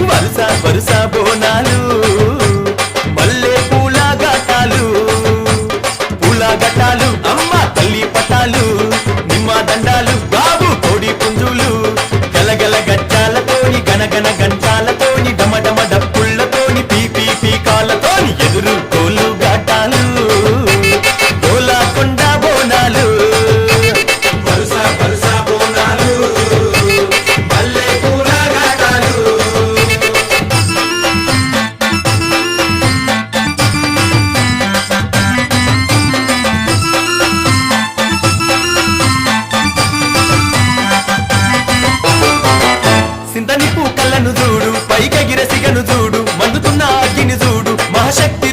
వరుస వరుస బోనాలు మల్లె పూల ఘటాలు పూల ఘటాలు అమ్మ తల్లి పటాలు నిమ్మ దండాలు బాబు కోడి పుంజులు గలగల గజ్జాలతోని గనగన గంటాలతోని డమడమ డప్పుళ్లతోని పీపీ పీకాలతోని ఎదురు కోలు ఘటాలు గోలాకొండ బోనాలు వరుస వరుస బోనాలు మల్లె పూల ఘటాలు సింతని పూకళ్ళను చూడు పైకెగిర సిగను చూడు మండుతున్న అగ్గిని చూడు మహాశక్తి